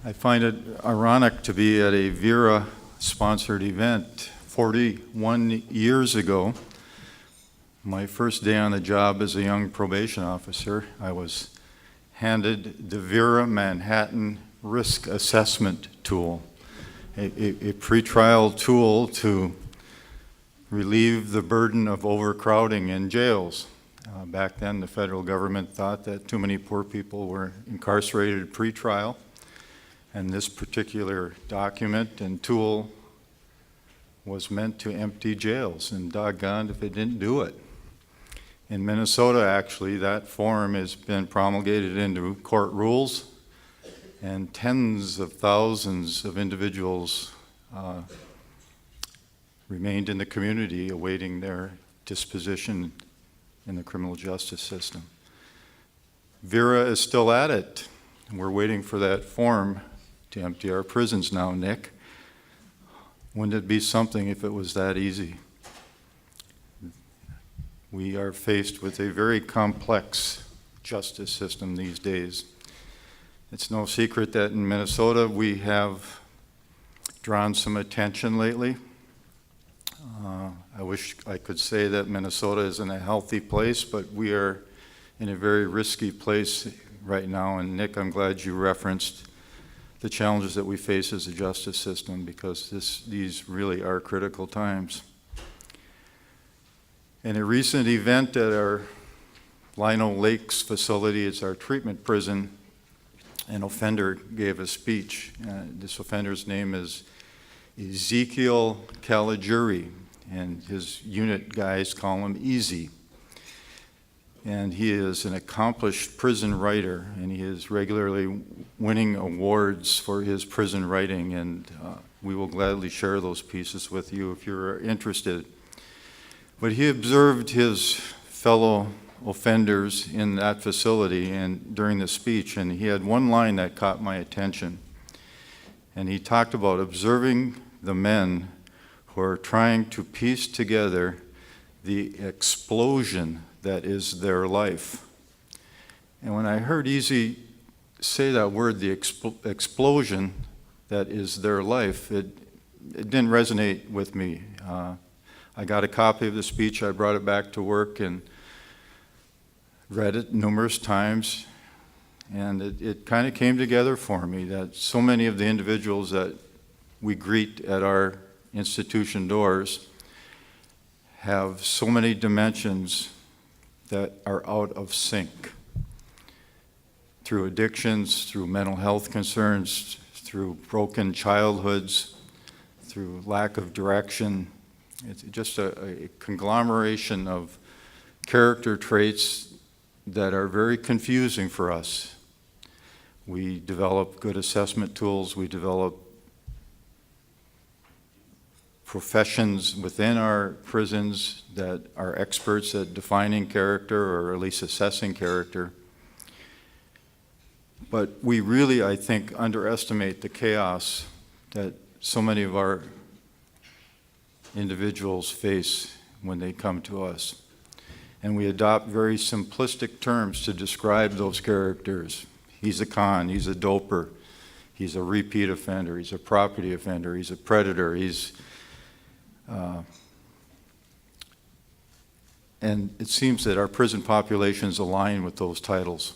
I find it ironic to be at a Vera-sponsored event 41 years ago. My first day on the job as a young probation officer, I was handed the Vera Manhattan Risk Assessment Tool, a pretrial tool to relieve the burden of overcrowding in jails. Back then, the federal government thought that too many poor people were incarcerated pretrial. And this particular document and tool was meant to empty jails, and doggone if it didn't do it. In Minnesota, actually, that form has been promulgated into court rules, and tens of thousands of individuals remained in the community awaiting their disposition in the criminal justice system. Vera is still at it. We're waiting for that form to empty our prisons now, Nick. Wouldn't it be something if it was that easy? We are faced with a very complex justice system these days. It's no secret that in Minnesota we have drawn some attention lately. I wish I could say that Minnesota is in a healthy place, but we are in a very risky place right now. And Nick, I'm glad you referenced the challenges that we face as a justice system, because these really are critical times. In a recent event at our Lino Lakes facility, it's our treatment prison, an offender gave a speech. This offender's name is Ezekiel Caligiuri, and his unit guys call him Easy. And he is an accomplished prison writer, and he is regularly winning awards for his prison writing, and we will gladly share those pieces with you if you're interested. But he observed his fellow offenders in that facility and during the speech, and he had one line that caught my attention. And he talked about observing the men who are trying to piece together the explosion that is their life. And when I heard Easy say that word, the explosion that is their life, it didn't resonate with me. I got a copy of the speech, I brought it back to work and read it numerous times, and it kind of came together for me that so many of the individuals that we greet at our institution doors have so many dimensions that are out of sync. Through addictions, through mental health concerns, through broken childhoods, through lack of direction. It's just a conglomeration of character traits that are very confusing for us. We develop good assessment tools, we develop professions within our prisons that are experts at defining character, or at least assessing character. But we really, I think, underestimate the chaos that so many of our individuals face when they come to us. And we adopt very simplistic terms to describe those characters. He's a con, he's a doper, he's a repeat offender, he's a property offender, he's a predator, and it seems that our prison populations align with those titles.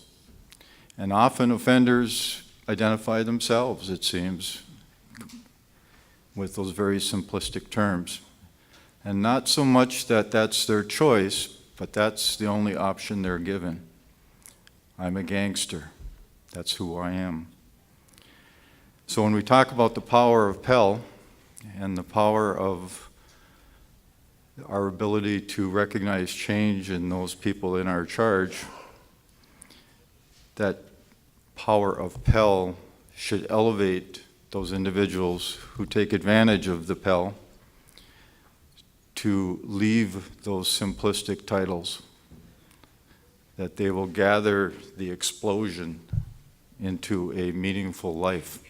And often offenders identify themselves, it seems, with those very simplistic terms. And not so much that that's their choice, but that's the only option they're given. I'm a gangster. That's who I am. So when we talk about the power of Pell and the power of our ability to recognize change in those people in our charge, that power of Pell should elevate those individuals who take advantage of the Pell to leave those simplistic titles, that they will gather the explosion into a meaningful life,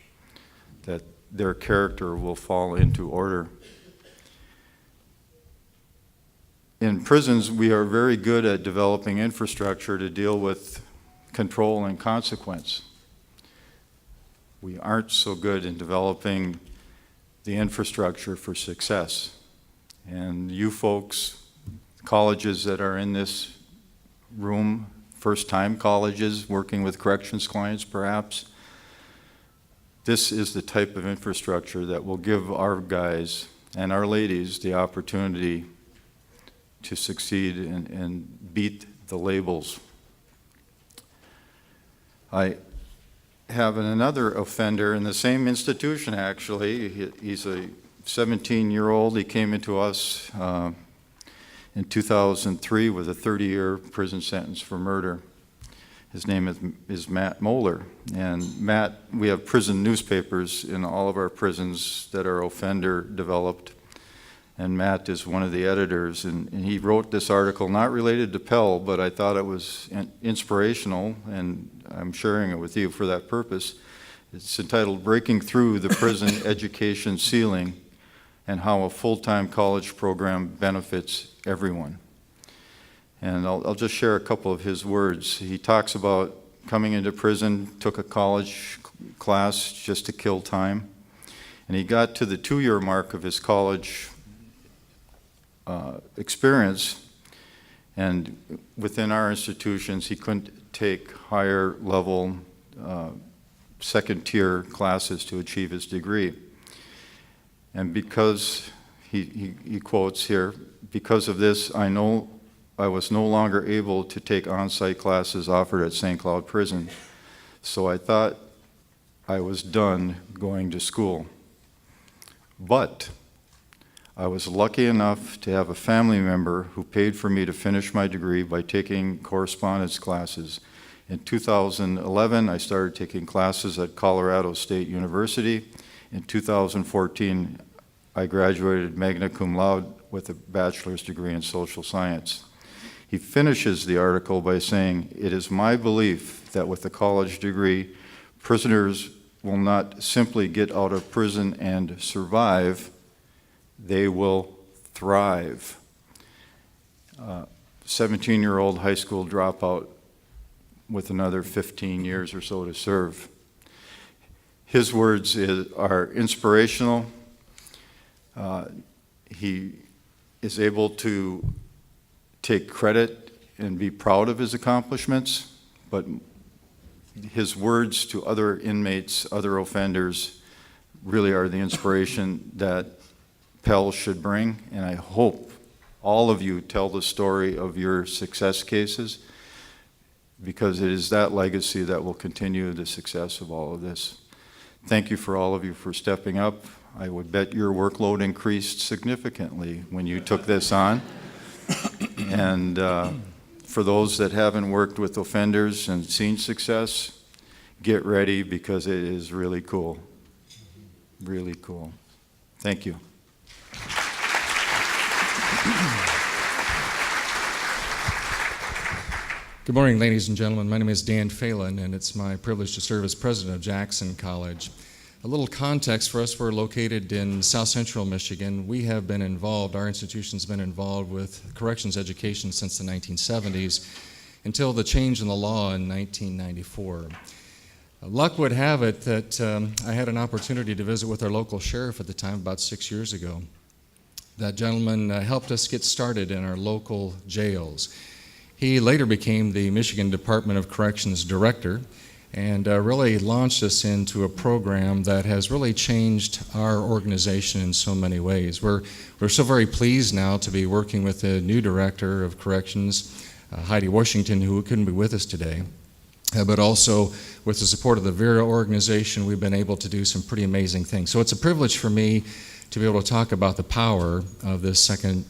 that their character will fall into order. In prisons, we are very good at developing infrastructure to deal with control and consequence. we aren't so good in developing the infrastructure for success. And you folks, colleges that are in this room, first-time colleges, working with corrections clients perhaps, this is the type of infrastructure that will give our guys and our ladies the opportunity to succeed and beat the labels. I have another offender in the same institution, actually. He's a 17-year-old. He came into us in 2003 with a 30-year prison sentence for murder. His name is Matt Moeller. And Matt, we have prison newspapers in all of our prisons that are offender developed. And Matt is one of the editors. And he wrote this article, not related to Pell, but I thought it was inspirational, and I'm sharing it with you for that purpose. It's entitled Breaking Through the Prison Education Ceiling and How a Full-Time College Program Benefits Everyone. And I'll just share a couple of his words. He talks about coming into prison, took a college class just to kill time, and he got to the 2-year mark of his college experience, and within our institutions, he couldn't take higher level second-tier classes to achieve his degree. And because, he quotes here, because of this, I know I was no longer able to take on-site classes offered at St. Cloud Prison, so I thought I was done going to school. But I was lucky enough to have a family member who paid for me to finish my degree by taking correspondence classes. In 2011, I started taking classes at Colorado State University. In 2014, I graduated magna cum laude with a bachelor's degree in social science. He finishes the article by saying, "It is my belief that with a college degree, prisoners will not simply get out of prison and survive, they will thrive." 17-year-old high school dropout with another 15 years or so to serve. His words are inspirational. He is able to take credit and be proud of his accomplishments, but his words to other inmates, other offenders, really are the inspiration that Pell should bring, and I hope all of you tell the story of your success cases, because it is that legacy that will continue the success of all of this. Thank you for all of you for stepping up. I would bet your workload increased significantly when you took this on. And for those that haven't worked with offenders and seen success, get ready, because it is really cool. Really cool. Thank you. Good morning, ladies and gentlemen. My name is Dan Phelan, and it's my privilege to serve as president of Jackson College. A little context for us: we're located in South Central Michigan. We have been involved, our institution's been involved with corrections education since the 1970s until the change in the law in 1994. Luck would have it that I had an opportunity to visit with our local sheriff at the time, about 6 years ago. That gentleman helped us get started in our local jails. He later became the Michigan Department of Corrections director, and really launched us into a program that has really changed our organization in so many ways. We're so very pleased now to be working with the new director of corrections, Heidi Washington, who couldn't be with us today. But also with the support of the Vera organization, we've been able to do some pretty amazing things. So it's a privilege for me to be able to talk about the power of this Second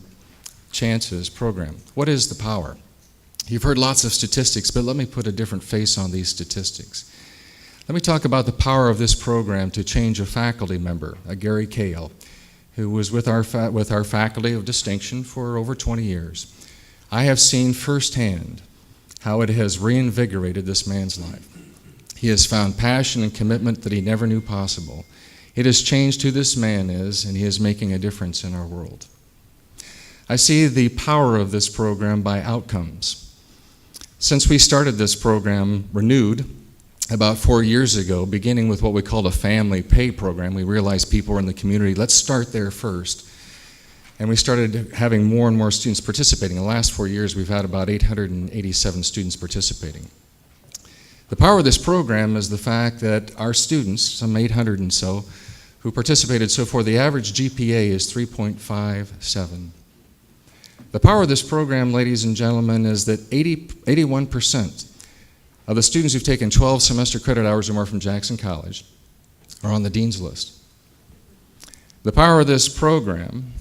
Chances program. What is the power? You've heard lots of statistics, but let me put a different face on these statistics. Let me talk about the power of this program to change a faculty member, Gary Kale, who was with our faculty of distinction for over 20 years. I have seen firsthand how it has reinvigorated this man's life. He has found passion and commitment that he never knew possible. It has changed who this man is, and he is making a difference in our world. I see the power of this program by outcomes. Since we started this program, Renewed, about 4 years ago, beginning with what we called a family pay program. We realized people were in the community. Let's start there first. And we started having more and more students participating. In the last 4 years, we've had about 887 students participating. The power of this program is the fact that our students, some 800 and so, who participated so far, the average GPA is 3.57. The power of this program, ladies and gentlemen, is that 81% of the students who've taken 12 semester credit hours or more from Jackson College are on the dean's list. The power of this program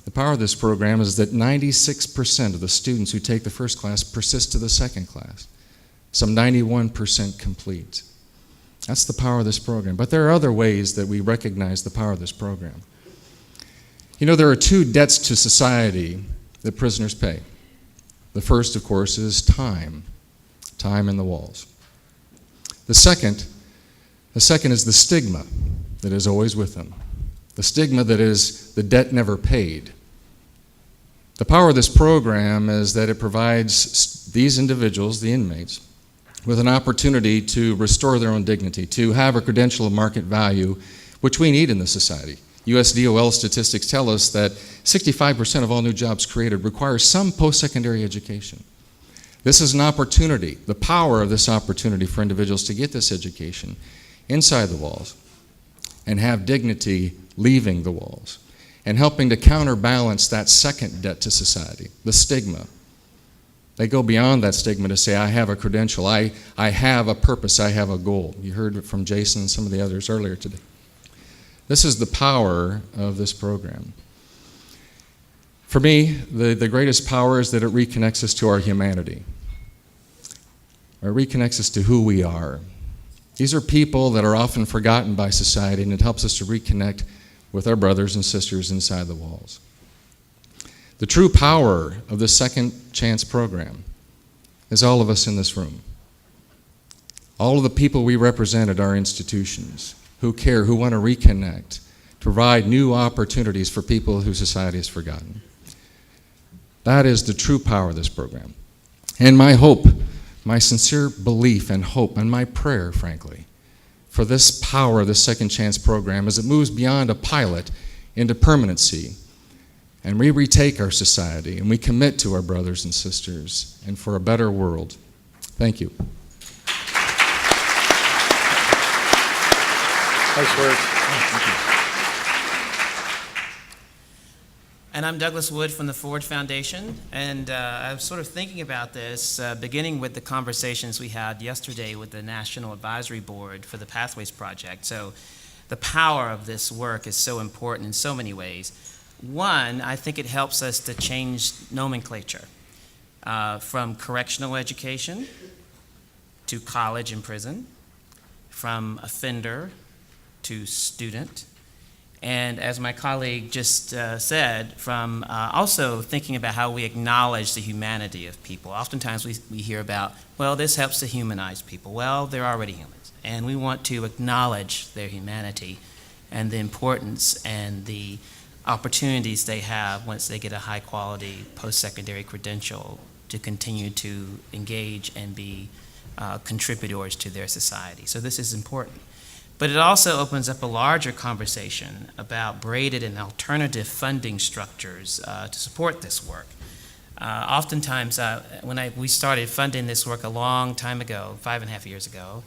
is that 96% of the students who take the first class persist to the second class. Some 91% complete. That's the power of this program. But there are other ways that we recognize the power of this program. You know, there are two debts to society that prisoners pay. The first, of course, is time. Time in the walls. The second is the stigma that is always with them. The stigma that is the debt never paid. The power of this program is that it provides these individuals, the inmates, with an opportunity to restore their own dignity, to have a credential of market value, which we need in the society. US DOL statistics tell us that 65% of all new jobs created require some post-secondary education. This is an opportunity, the power of this opportunity for individuals to get this education inside the walls and have dignity leaving the walls and helping to counterbalance that second debt to society, the stigma. They go beyond that stigma to say, I have a credential, I have a purpose, I have a goal. You heard it from Jason and some of the others earlier today. This is the power of this program. For me, the greatest power is that it reconnects us to our humanity. It reconnects us to who we are. These are people that are often forgotten by society, and it helps us to reconnect with our brothers and sisters inside the walls. The true power of the Second Chance program is all of us in this room. All of the people we represent at our institutions who care, who want to reconnect, provide new opportunities for people who society has forgotten. That is the true power of this program. And my hope, my sincere belief and hope, and my prayer, frankly, for this power of the Second Chance program as it moves beyond a pilot into permanency, and we retake our society, and we commit to our brothers and sisters, and for a better world. Thank you. Nice work. And I'm Douglas Wood from the Ford Foundation, and I was sort of thinking about this, beginning with the conversations we had yesterday with the National Advisory Board for the Pathways Project. So the power of this work is so important in so many ways. One, I think it helps us to change nomenclature from correctional education to college and prison, from offender to student, and as my colleague just said, from also thinking about how we acknowledge the humanity of people. Oftentimes we hear about, well, this helps to humanize people. Well, they're already humans, and we want to acknowledge their humanity and the importance and the opportunities they have once they get a high-quality post-secondary credential to continue to engage and be contributors to their society. So this is important. But it also opens up a larger conversation about braided and alternative funding structures to support this work. Oftentimes, when we started funding this work a long time ago, 5.5 years ago,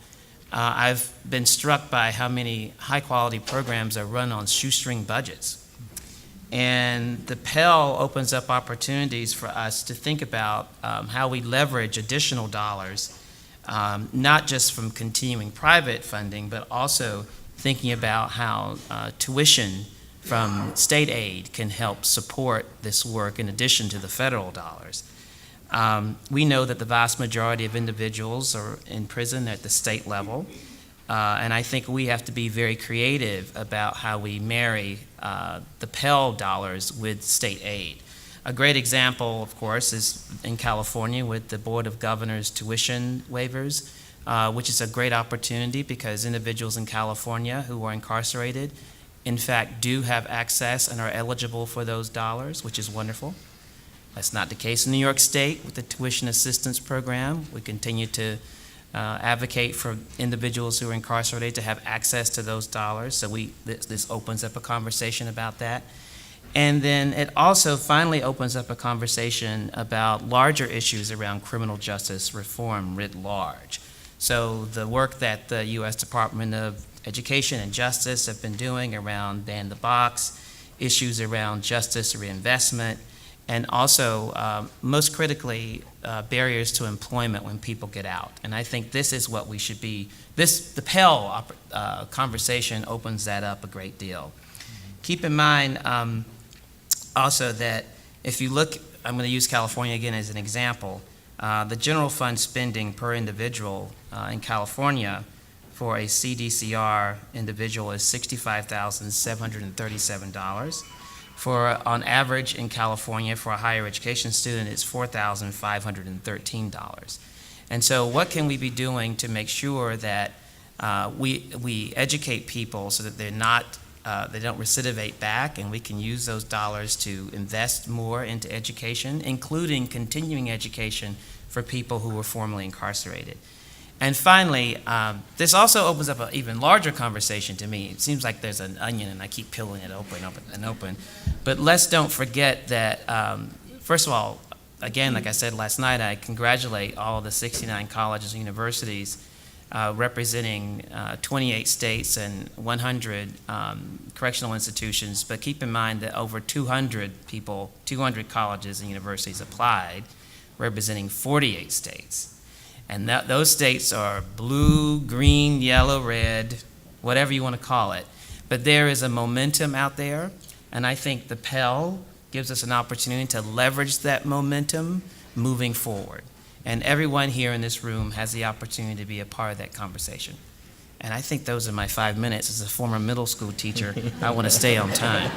I've been struck by how many high-quality programs are run on shoestring budgets. And the Pell opens up opportunities for us to think about how we leverage additional dollars, not just from continuing private funding, but also thinking about how tuition from state aid can help support this work in addition to the federal dollars. We know that the vast majority of individuals are in prison at the state level, and I think we have to be very creative about how we marry the Pell dollars with state aid. A great example, of course, is in California with the Board of Governors tuition waivers, which is a great opportunity because individuals in California who are incarcerated, in fact, do have access and are eligible for those dollars, which is wonderful. That's not the case in New York State with the tuition assistance program. We continue to advocate for individuals who are incarcerated to have access to those dollars. So this opens up a conversation about that. And then it also finally opens up a conversation about larger issues around criminal justice reform writ large. So the work that the U.S. Department of Education and Justice have been doing around ban the box, issues around justice reinvestment, and also, most critically, barriers to employment when people get out. And I think this is what we should be, the Pell conversation opens that up a great deal. Keep in mind also that if you look, I'm going to use California again as an example, the general fund spending per individual in California for a CDCR individual is $65,737. On average in California, for a higher education student, it's $4,513. And so what can we be doing to make sure that we educate people so that they don't recidivate back, and we can use those dollars to invest more into education, including continuing education for people who were formerly incarcerated. And finally, this also opens up an even larger conversation to me. It seems like there's an onion and I keep peeling it open and open. But let's don't forget that, first of all, again, like I said last night, I congratulate all the 69 colleges and universities representing 28 states and 100 correctional institutions. But keep in mind that over 200 colleges and universities applied, representing 48 states. And those states are blue, green, yellow, red, whatever you want to call it. But there is a momentum out there, and I think the Pell gives us an opportunity to leverage that momentum moving forward. And everyone here in this room has the opportunity to be a part of that conversation. And I think those are my 5 minutes. As a former middle school teacher, I want to stay on time.